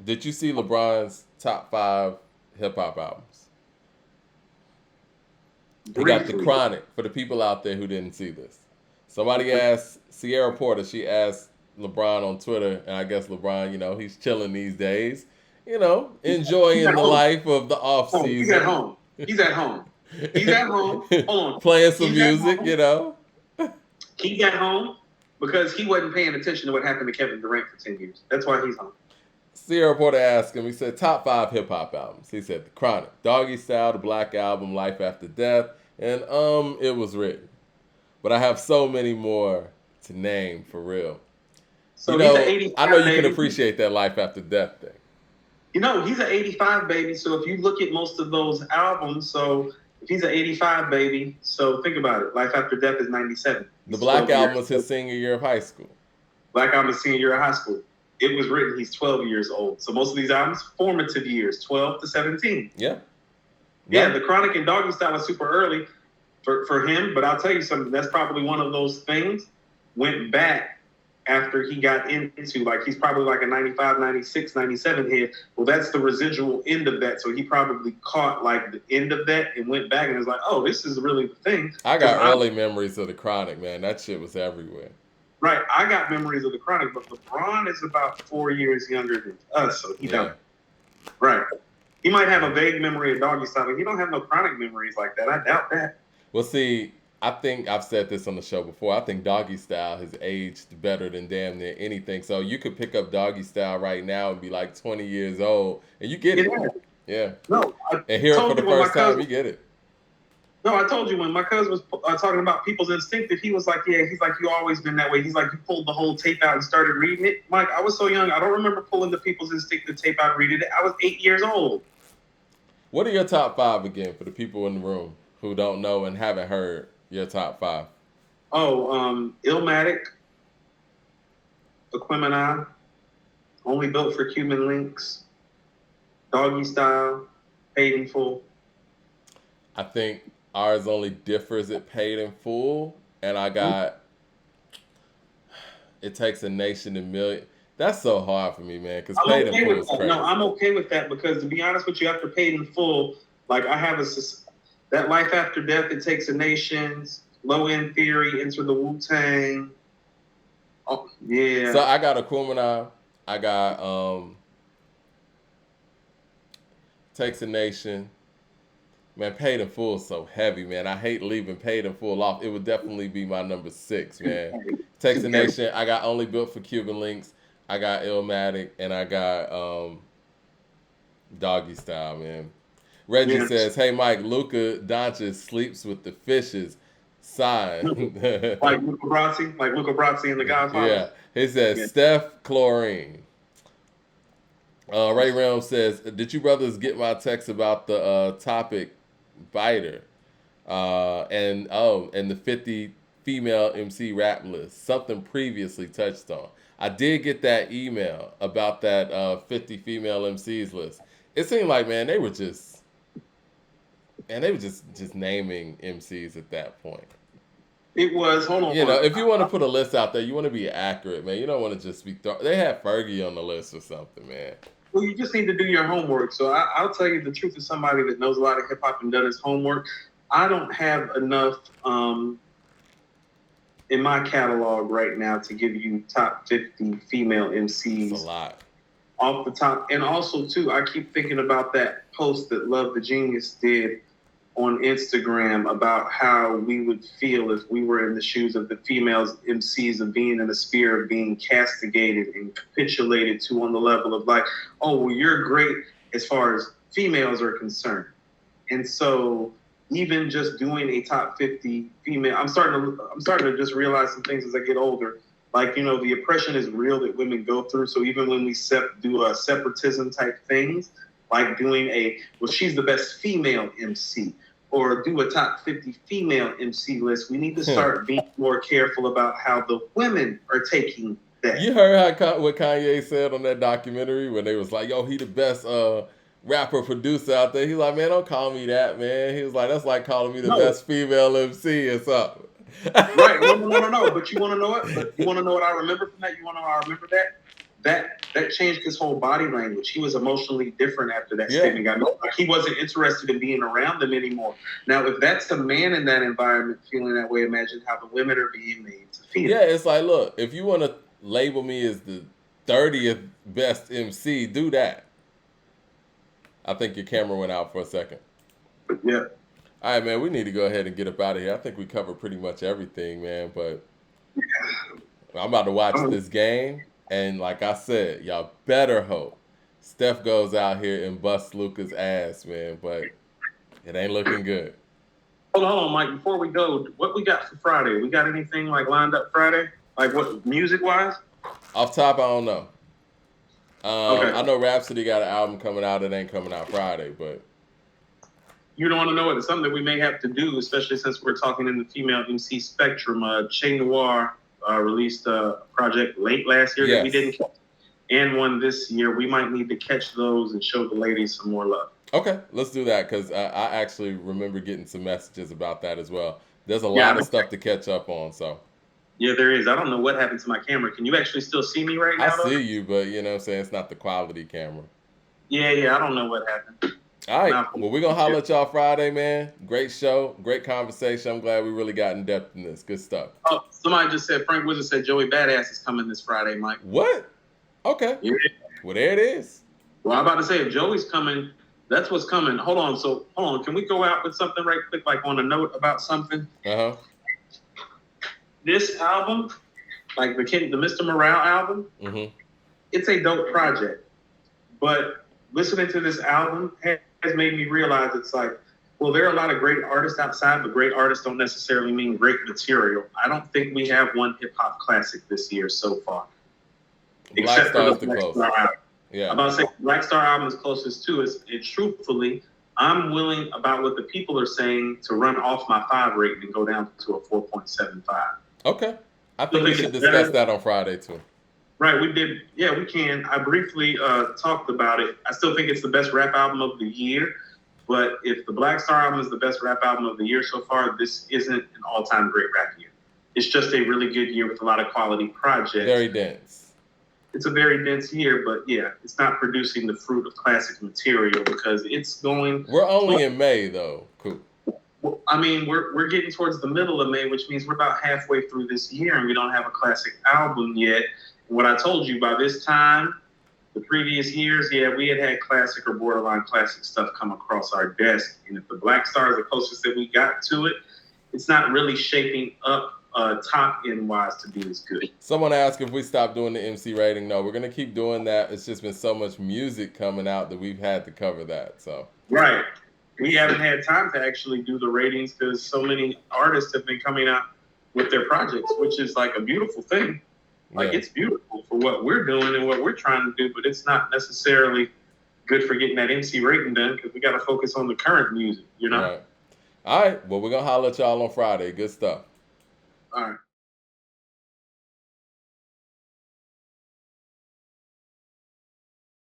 Did you see LeBron's top 5 hip hop albums? He got the Briefly. Chronic for the people out there who didn't see this. Somebody asked Sierra Porter. She asked LeBron on Twitter, and I guess LeBron, he's chilling these days. He's Enjoying at the home. life of the off Oh, he's at season, home. He's at home. He's at home. Hold on. playing some He's at music. home. Yeah, He's at home because he wasn't paying attention to what happened to Kevin Durant for 10 years. That's why he's home. Sierra Porter asked him. He said top 5 hip hop albums. He said the Chronic, Doggy Style, the Black Album, Life After Death, and It Was Written. But I have so many more to name for real. So he's an I know 85 you can baby. appreciate that Life After Death thing. He's an 85 baby. So if you look at most of those albums, so if he's an 85 baby, so think about it. Life After Death is 97. The He's Black 12 Album years. was his senior year of high school. Black Album is senior year of high school. It was written, he's 12 years old. So most of these albums, formative years, 12 to 17. Yeah. Yeah, the Chronic and Doggy Style was super early for him, but I'll tell you something, that's probably one of those things went back after he got into, like, he's probably like a 95, 96, 97 head. Well, that's the residual end of that. So he probably caught like the end of that and went back and was like, oh, this is really the thing. I got early memories of the Chronic, man. That shit was everywhere. Right. I got memories of the Chronic, but LeBron is about 4 years younger than us, so he don't. Right. He might have a vague memory of Doggy Style, but he don't have no Chronic memories like that. I doubt that. Well, see, I think I've said this on the show before. I think Doggy Style has aged better than damn near anything. So you could pick up Doggy Style right now and be like 20 years old, and you get it. Yeah. No. And hear it for the first time, you get it. No, I told you when my cousin was talking about People's Instinctive, he was like, yeah, he's like, you always been that way. He's like, you pulled the whole tape out and started reading it. Mike, I was so young. I don't remember pulling the People's Instinctive tape out and reading it. I was 8 years old. What are your top 5 again for the people in the room who don't know and haven't heard your top 5? Oh, Illmatic, Aquemini, Only Built for Cuban Links, Doggy Style, Paid in Full. I think ours only differs at Paid in Full, and I got It Takes a Nation and Million. That's so hard for me, man, because Paid in Full is crazy. No, I'm okay with that because, to be honest with you, after Paid in Full, like I have that Life After Death, It Takes a Nations, Low End Theory, Enter the Wu-Tang. Oh, yeah. So I got Aquemini. I got Takes a Nation. Man, Paid in Full is so heavy, man. I hate leaving Paid in Full off. It would definitely be my number 6, man. Takes a Nation. I got Only Built for Cuban Links. I got Illmatic, and I got Doggy Style, man. Reggie says, "Hey Mike, Luka Doncic sleeps with the fishes." Sign. like Luca Brasi and the Godfather. Yeah, he says Steph Chlorine. Ray Realm says, "Did you brothers get my text about the topic biter and the 50 female MC rap list? Something previously touched on. I did get that email about that 50 female MCs list. It seemed like, man, they were just naming MCs at that point. It was, hold on. If you want to put a list out there, you want to be accurate, man. You don't want to just be they had Fergie on the list or something, man. Well, you just need to do your homework. So I'll tell you the truth as somebody that knows a lot of hip hop and done his homework. I don't have enough in my catalog right now to give you top 50 female MCs. That's a lot. Off the top. And also, too, I keep thinking about that post that Love the Genius did on Instagram about how we would feel if we were in the shoes of the females MCs, of being in the sphere of being castigated and capitulated to on the level of like, oh, well, you're great as far as females are concerned. And so even just doing a top 50 female, I'm starting to just realize some things as I get older. Like, the oppression is real that women go through. So even when we do separatism type things, like doing she's the best female MC, or do a top 50 female MC list, we need to start being more careful about how the women are taking that. You heard what Kanye said on that documentary when they was like, yo, he the best rapper producer out there. He's like, man, don't call me that, man. He was like, that's like calling me the best female MC or something. Right. No. But you want to know what? You want to know what I remember from that? You want to know how I remember that? that changed his whole body language. He was emotionally different after that Yeah. statement got made. Like he wasn't interested in being around them anymore. Now, if that's the man in that environment feeling that way, imagine how the women are being made to feel. Yeah, it's like, look, if you want to label me as the 30th best MC, do that. I think your camera went out for a second. Yeah. All right, man, we need to go ahead and get up out of here. I think we covered pretty much everything, man, but I'm about to watch this game, and like I said, y'all better hope Steph goes out here and busts Luka's ass, man, but it ain't looking good. Hold on, Mike. Before we go, what we got for Friday? We got anything like lined up Friday? Like what music wise? Off top, I don't know. Okay. I know Rhapsody got an album coming out. It ain't coming out Friday, but You don't want to know it. It's something that we may have to do, especially since we're talking in the female MC spectrum. Che Noir released a project late last year that we didn't catch, and one this year. We might need to catch those and show the ladies some more love. Okay, let's do that because I actually remember getting some messages about that as well. There's a lot of stuff to catch up on, so. Yeah, there is. I don't know what happened to my camera. Can you actually still see me right now? I see you, but you know what I'm saying? It's not the quality camera. Yeah, I don't know what happened. All right, well, we're going to holler at y'all Friday, man. Great show, great conversation. I'm glad we really got in depth in this. Good stuff. Oh, somebody just said, Frank Wizard said Joey Badass is coming this Friday, Mike. What? Okay. Yeah. Well, there it is. Well, I'm about to say, if Joey's coming, that's what's coming. Hold on. Can we go out with something right quick, like on a note about something? Uh-huh. This album, like the Mr. Morale album, it's a dope project. But listening to this album has made me realize it's like, well, there are a lot of great artists outside, but great artists don't necessarily mean great material. I don't think we have one hip-hop classic this year so far. Black Star's the closest. Yeah. I'm about to say Black Star album is closest to us. And truthfully, I'm willing, about what the people are saying, to run off my 5 rating and go down to a 4.75. Okay. I think we should discuss that on Friday, too. Right, we did. Yeah, we can. I briefly talked about it. I still think it's the best rap album of the year. But if the Black Star album is the best rap album of the year so far, this isn't an all-time great rap year. It's just a really good year with a lot of quality projects. Very dense. It's a very dense year, but yeah, it's not producing the fruit of classic material because it's going. We're only in May, though. Cool. Well, I mean, we're getting towards the middle of May, which means we're about halfway through this year, and we don't have a classic album yet. And what I told you, by this time, the previous years, yeah, we had classic or borderline classic stuff come across our desk. And if the Black Star is the closest that we got to it, it's not really shaping up top end wise to be as good. Someone asked if we stopped doing the MC rating. No, we're gonna keep doing that. It's just been so much music coming out that we've had to cover that. So right, we haven't had time to actually do the ratings because so many artists have been coming out with their projects, which is like a beautiful thing. Like it's beautiful for what we're doing and what we're trying to do, but it's not necessarily good for getting that MC rating done because we got to focus on the current music, you know. Right. All right. Well, we're gonna holler at y'all on Friday. Good stuff. All right.